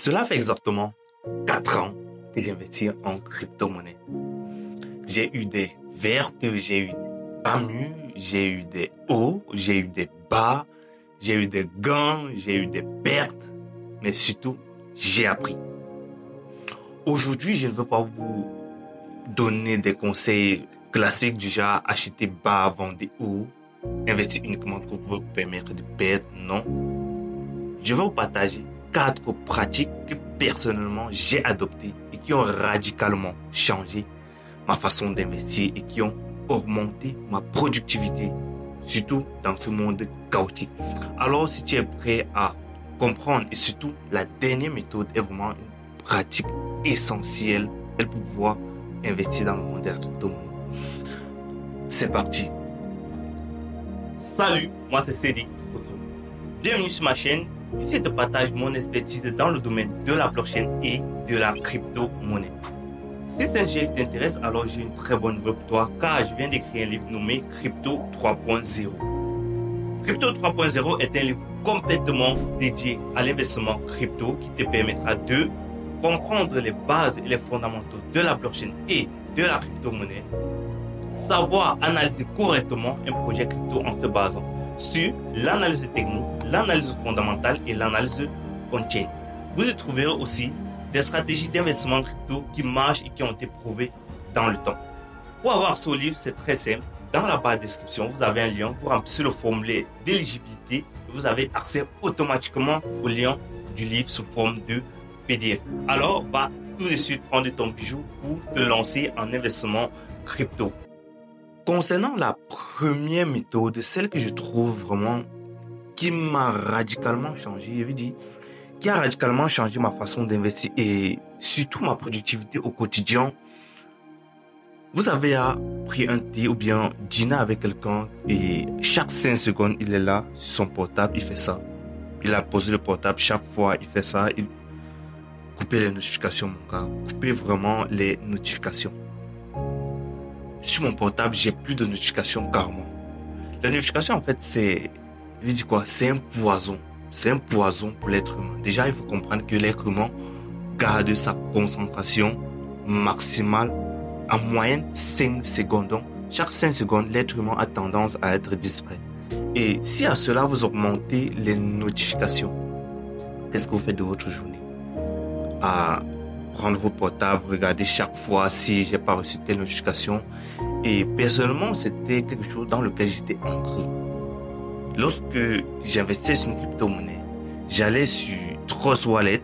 Cela fait exactement 4 ans que j'investis en crypto-monnaie. J'ai eu des vertes, j'ai eu des pas mûres, j'ai eu des hauts, j'ai eu des bas, j'ai eu des gains, j'ai eu des pertes, mais surtout, j'ai appris. Aujourd'hui, je ne veux pas vous donner des conseils classiques du genre acheter bas, vendre haut, investir uniquement ce que vous pouvez vous permettre de perdre. Non. Je vais vous partager 4 pratiques que personnellement j'ai adoptées et qui ont radicalement changé ma façon d'investir et qui ont augmenté ma productivité, surtout dans ce monde chaotique. Alors, si tu es prêt à comprendre et surtout la dernière méthode est vraiment une pratique essentielle pour pouvoir investir dans le monde de la crypto-monnaie. C'est parti. Salut, moi c'est Cédric. Bienvenue sur ma chaîne. Ici, je te partage mon expertise dans le domaine de la blockchain et de la crypto-monnaie. Si c'est un sujet qui t'intéresse, alors j'ai une très bonne nouvelle pour toi car je viens d'écrire un livre nommé Crypto 3.0. Crypto 3.0 est un livre complètement dédié à l'investissement crypto qui te permettra de comprendre les bases et les fondamentaux de la blockchain et de la crypto-monnaie, savoir analyser correctement un projet crypto en se basant sur l'analyse technique, l'analyse fondamentale et l'analyse on-chain. Vous y trouverez aussi des stratégies d'investissement crypto qui marchent et qui ont été prouvées dans le temps. Pour avoir ce livre, c'est très simple. Dans la barre de description, vous avez un lien, vous remplissez le formulaire d'éligibilité et vous avez accès automatiquement au lien du livre sous forme de PDF. Alors, va tout de suite prendre ton bijou pour te lancer en investissement crypto. Concernant la première méthode, celle que je trouve vraiment qui m'a radicalement changé, je veux dire, qui a radicalement changé ma façon d'investir et surtout ma productivité au quotidien. Vous avez pris un thé ou bien dîner avec quelqu'un et chaque 5 secondes, il est là sur son portable, il fait ça. Il a posé le portable, chaque fois il fait ça, il coupe les notifications, mon gars. Coupez vraiment les notifications. Sur mon portable, j'ai plus de notifications carrément. La notification, en fait, c'est quoi? C'est un poison. C'est un poison pour l'être humain. Déjà, il faut comprendre que l'être humain garde sa concentration maximale en moyenne 5 secondes. Donc, chaque 5 secondes, l'être humain a tendance à être distrait. Et si à cela, vous augmentez les notifications, qu'est-ce que vous faites de votre journée? À prendre vos portables, regarder chaque fois si j'ai pas reçu telle notification. Et personnellement, c'était quelque chose dans lequel j'étais ancré. Lorsque j'investissais sur une crypto-monnaie, j'allais sur Trust Wallet,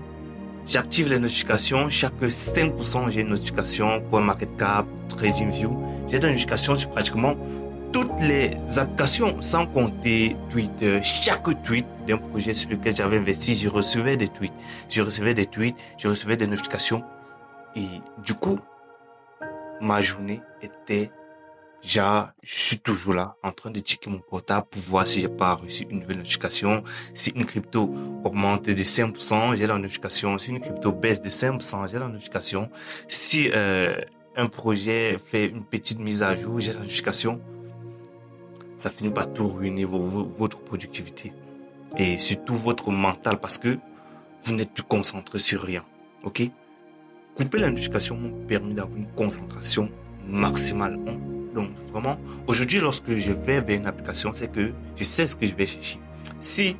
j'active les notifications, chaque 5% j'ai une notification, CoinMarketCap, TradingView, j'ai des notifications sur pratiquement toutes les applications, sans compter Twitter. Chaque tweet d'un projet sur lequel j'avais investi, je recevais des tweets, je recevais des notifications. Et du coup, ma journée était genre, je suis toujours là, en train de checker mon portable pour voir si j'ai pas reçu une nouvelle notification. Si une crypto augmente de 5%, j'ai la notification. Si une crypto baisse de 5%, j'ai la notification. Si un projet fait une petite mise à jour, j'ai la notification. Ça finit par tout ruiner votre productivité. Et surtout votre mental parce que vous n'êtes plus concentré sur rien. Ok? Couper la notification m'a permis d'avoir une concentration maximale. Donc, vraiment, aujourd'hui, lorsque je vais vers une application, c'est que je sais ce que je vais chercher. Si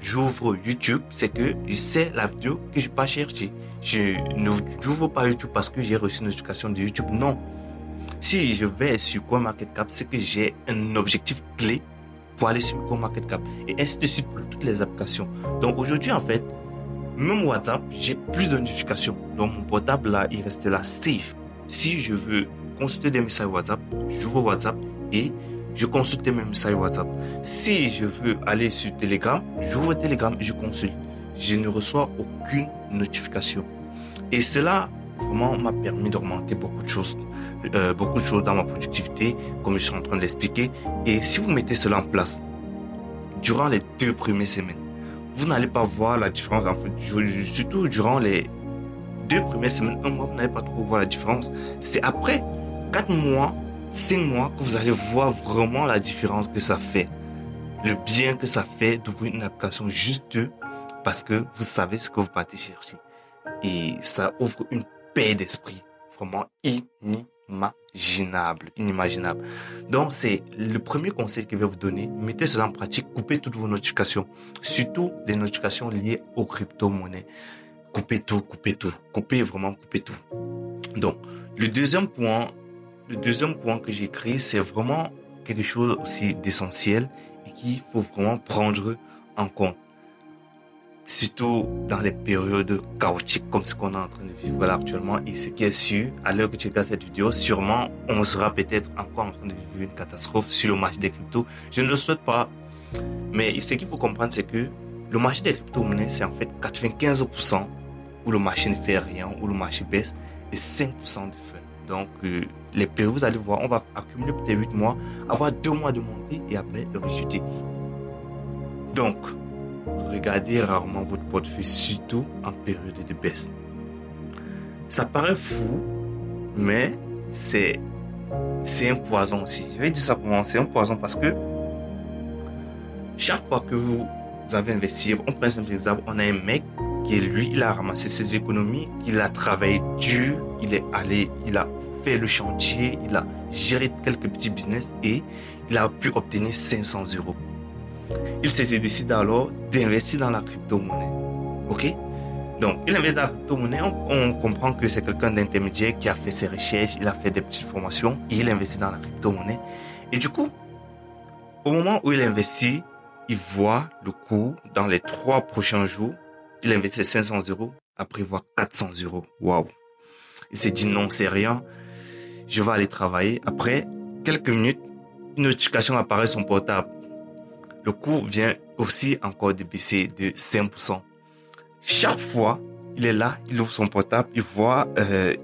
j'ouvre YouTube, c'est que je sais la vidéo que je vais pas chercher. Je n'ouvre pas YouTube parce que j'ai reçu une notification de YouTube. Non. Si je vais sur CoinMarketCap, c'est que j'ai un objectif clé pour aller sur CoinMarketCap. Et ainsi de suite pour toutes les applications. Donc, aujourd'hui, en fait, même WhatsApp, j'ai plus de notifications. Donc, mon portable, là, il reste là safe. Si je veux consulter des messages WhatsApp, j'ouvre WhatsApp et je consulte mes messages WhatsApp. Si je veux aller sur Telegram, j'ouvre Telegram et je consulte. Je ne reçois aucune notification. Et cela, vraiment, m'a permis d'augmenter beaucoup de choses dans ma productivité, comme je suis en train de l'expliquer. Et si vous mettez cela en place, durant les 2 premières semaines, vous n'allez pas voir la différence, en fait, surtout durant les 2 premières semaines, 1 mois, vous n'allez pas trop voir la différence. C'est après 4 mois, 5 mois que vous allez voir vraiment la différence que ça fait. Le bien que ça fait d'ouvrir une application juste parce que vous savez ce que vous partez chercher. Et ça ouvre une paix d'esprit vraiment inimaginable. Donc, c'est le premier conseil que je vais vous donner. Mettez cela en pratique. Coupez toutes vos notifications. Surtout les notifications liées aux crypto-monnaies. Coupez tout. Coupez tout. Donc, le deuxième point que j'ai écrit, c'est vraiment quelque chose aussi d'essentiel et qu'il faut vraiment prendre en compte. Surtout dans les périodes chaotiques comme ce qu'on est en train de vivre là actuellement. Et ce qui est sûr, à l'heure que tu regardes cette vidéo, sûrement on sera peut-être encore en train de vivre une catastrophe sur le marché des cryptos. Je ne le souhaite pas. Mais ce qu'il faut comprendre, c'est que le marché des crypto-monnaies, c'est en fait 95% où le marché ne fait rien, où le marché baisse, et 5% de fun. Donc, les périodes, vous allez voir, on va accumuler peut-être 8 mois, avoir 2 mois de montée et après rechuter. Donc, regardez rarement votre portefeuille, surtout en période de baisse. Ça paraît fou, mais c'est un poison aussi. Je vais dire ça comment, c'est un poison parce que chaque fois que vous avez investi, on prend un exemple, on a un mec qui lui, il a ramassé ses économies, il a travaillé dur, il est allé, il a fait le chantier, il a géré quelques petits business et il a pu obtenir 500 euros. Il s'est décidé alors d'investir dans la crypto-monnaie. Ok? Donc, il investit dans la crypto-monnaie, on comprend que c'est quelqu'un d'intermédiaire qui a fait ses recherches, il a fait des petites formations et il investit dans la crypto-monnaie. Et du coup, au moment où il investit, il voit le cours dans les 3 prochains jours. Il investit 500 euros, après il voit 400 euros. Waouh! Il s'est dit non, c'est rien. Je vais aller travailler. Après quelques minutes, une notification apparaît sur son portable. Le cours vient aussi encore de baisser de 5%. Chaque fois, il est là, il ouvre son portable, il voit,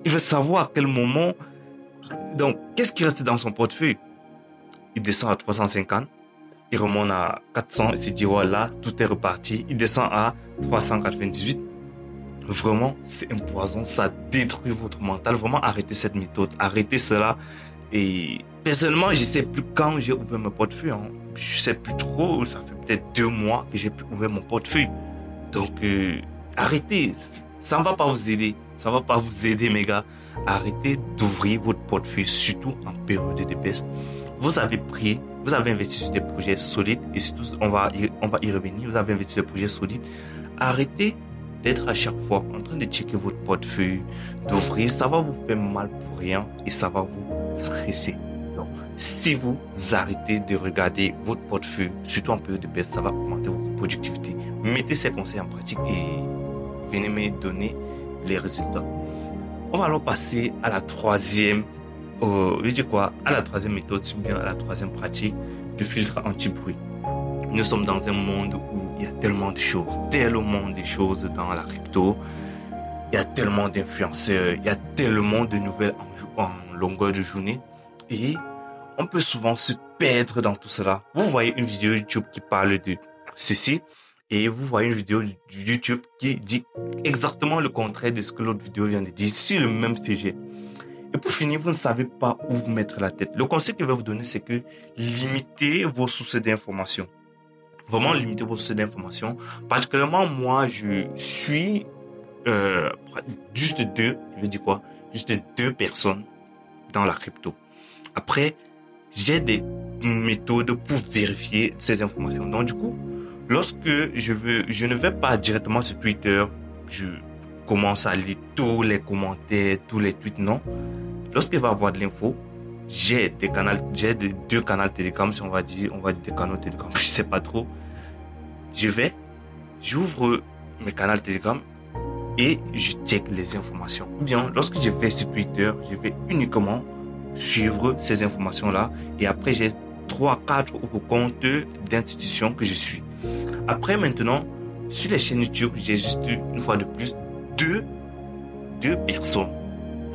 il veut savoir à quel moment. Donc, qu'est-ce qui reste dans son portefeuille? Il descend à 350. Il remonte à 400, il se dit voilà, tout est reparti. Il descend à 398. Vraiment, c'est un poison, ça détruit votre mental. Vraiment, arrêtez cette méthode, arrêtez cela. Et personnellement, je sais plus quand j'ai ouvert mon portefeuille. Je sais plus trop, ça fait peut-être 2 mois que j'ai pu ouvrir mon portefeuille. Donc, arrêtez, ça ne va pas vous aider. Ça va pas vous aider, mes gars. Arrêtez d'ouvrir votre portefeuille, surtout en période de baisse. Vous avez investi sur des projets solides et surtout, on va y revenir. Vous avez investi sur des projets solides. Arrêtez d'être à chaque fois en train de checker votre portefeuille, d'ouvrir. Ça va vous faire mal pour rien et ça va vous stresser. Donc, si vous arrêtez de regarder votre portefeuille, surtout en période de baisse, ça va augmenter votre productivité. Mettez ces conseils en pratique et venez me donner les résultats. On va alors passer à la troisième à la troisième méthode, ou bien à la troisième pratique, le filtre anti-bruit. Nous sommes dans un monde où il y a tellement de choses dans la crypto. Il y a tellement d'influenceurs, il y a tellement de nouvelles en longueur de journée. Et on peut souvent se perdre dans tout cela. Vous voyez une vidéo YouTube qui parle de ceci et vous voyez une vidéo YouTube qui dit exactement le contraire de ce que l'autre vidéo vient de dire sur le même sujet. Et pour finir, vous ne savez pas où vous mettre la tête. Le conseil que je vais vous donner, c'est que limitez vos sources d'information. Vraiment limiter vos sources d'information. Particulièrement, moi, je suis juste deux personnes dans la crypto. Après, j'ai des méthodes pour vérifier ces informations. Donc, du coup, lorsque je ne vais pas directement sur Twitter, je commence à lire tous les commentaires, tous les tweets, non. Lorsqu'il va y avoir de l'info, j'ai deux canaux Telegram, si on va dire des canaux Telegram, je sais pas trop. J'ouvre mes canaux Telegram et je check les informations. Ou bien, lorsque je vais sur Twitter, je vais uniquement suivre ces informations-là et après j'ai 3-4 comptes d'institutions que je suis. Après maintenant, sur les chaînes YouTube, j'ai juste une fois de plus deux personnes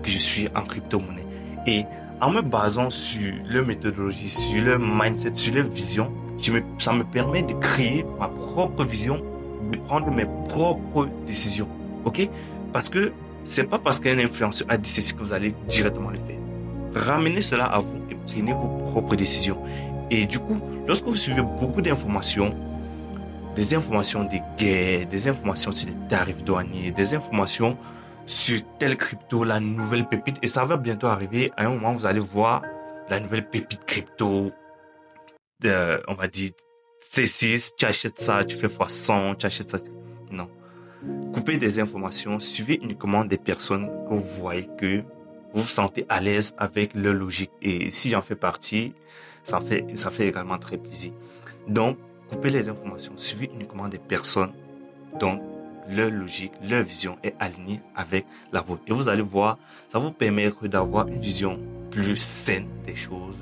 que je suis en crypto-monnaie. Et en me basant sur leur méthodologie, sur leur mindset, sur leur vision, ça me permet de créer ma propre vision, de prendre mes propres décisions. Ok? Parce que c'est pas parce qu'un influenceur a dit ceci que vous allez directement le faire. Ramenez cela à vous et prenez vos propres décisions. Et du coup, lorsque vous suivez beaucoup d'informations, des informations des guerres, des informations sur les tarifs douaniers, des informations sur telle crypto, la nouvelle pépite. Et ça va bientôt arriver. À un moment, vous allez voir la nouvelle pépite crypto. On va dire C6, tu achètes ça, tu fais x100, tu achètes ça. Non. Coupez des informations, suivez uniquement des personnes que vous voyez que vous vous sentez à l'aise avec leur logique. Et si j'en fais partie, ça fait également très plaisir. Donc, coupez les informations, suivez uniquement des personnes dont leur logique, leur vision est alignée avec la vôtre. Et vous allez voir, ça vous permettre d'avoir une vision plus saine des choses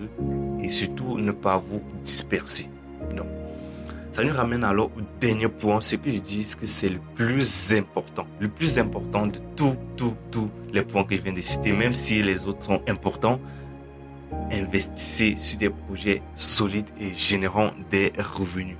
et surtout ne pas vous disperser. Donc, ça nous ramène alors au dernier point, ce que je dis que c'est le plus important de tous les points que je viens de citer, même si les autres sont importants. Investissez sur des projets solides et générant des revenus.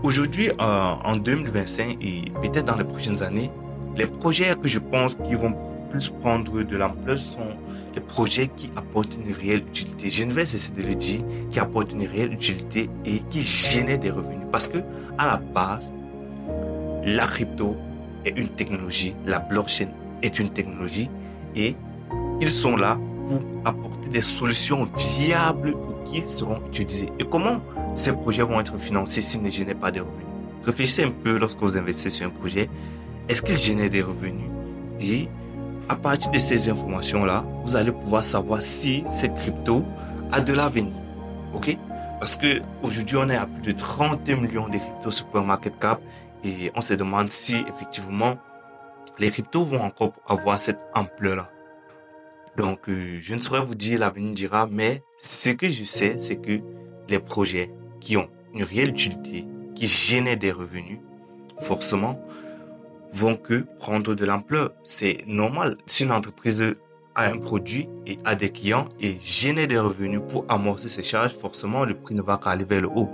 Aujourd'hui, en 2025 et peut-être dans les prochaines années, les projets que je pense qui vont plus prendre de l'ampleur sont les projets qui apportent une réelle utilité. Je ne vais cesser de le dire, qui apportent une réelle utilité et qui génèrent des revenus. Parce que, à la base, la crypto est une technologie, la blockchain est une technologie et ils sont là pour apporter des solutions viables et qui seront utilisées. Et comment ces projets vont être financés s'ils ne génèrent pas de revenus? Réfléchissez un peu lorsque vous investissez sur un projet. Est-ce qu'il génère des revenus? Et à partir de ces informations-là, vous allez pouvoir savoir si cette crypto a de l'avenir. OK? Parce que aujourd'hui, on est à plus de 30 millions de cryptos sur CoinMarketCap et on se demande si effectivement les cryptos vont encore avoir cette ampleur-là. Donc, je ne saurais vous dire, l'avenir dira, mais ce que je sais, c'est que les projets qui ont une réelle utilité, qui génèrent des revenus, forcément, vont que prendre de l'ampleur. C'est normal. Si une entreprise a un produit et a des clients et génère des revenus pour amorcer ses charges, forcément, le prix ne va qu'aller vers le haut.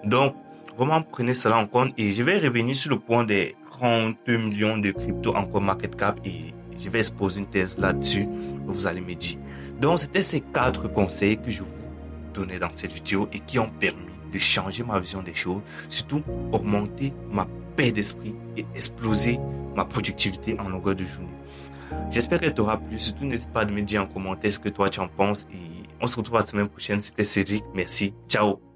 Donc, vraiment, prenez cela en compte et je vais revenir sur le point des 30 millions de cryptos en CoinMarketCap et je vais exposer une thèse là-dessus que vous allez me dire. Donc, c'était ces 4 conseils que je vous donnais dans cette vidéo et qui ont permis de changer ma vision des choses, surtout augmenter ma paix d'esprit et exploser ma productivité en longueur de journée. J'espère qu'elle t'aura plu. Surtout, n'hésite pas à me dire en commentaire ce que toi tu en penses et on se retrouve la semaine prochaine. C'était Cédric. Merci. Ciao.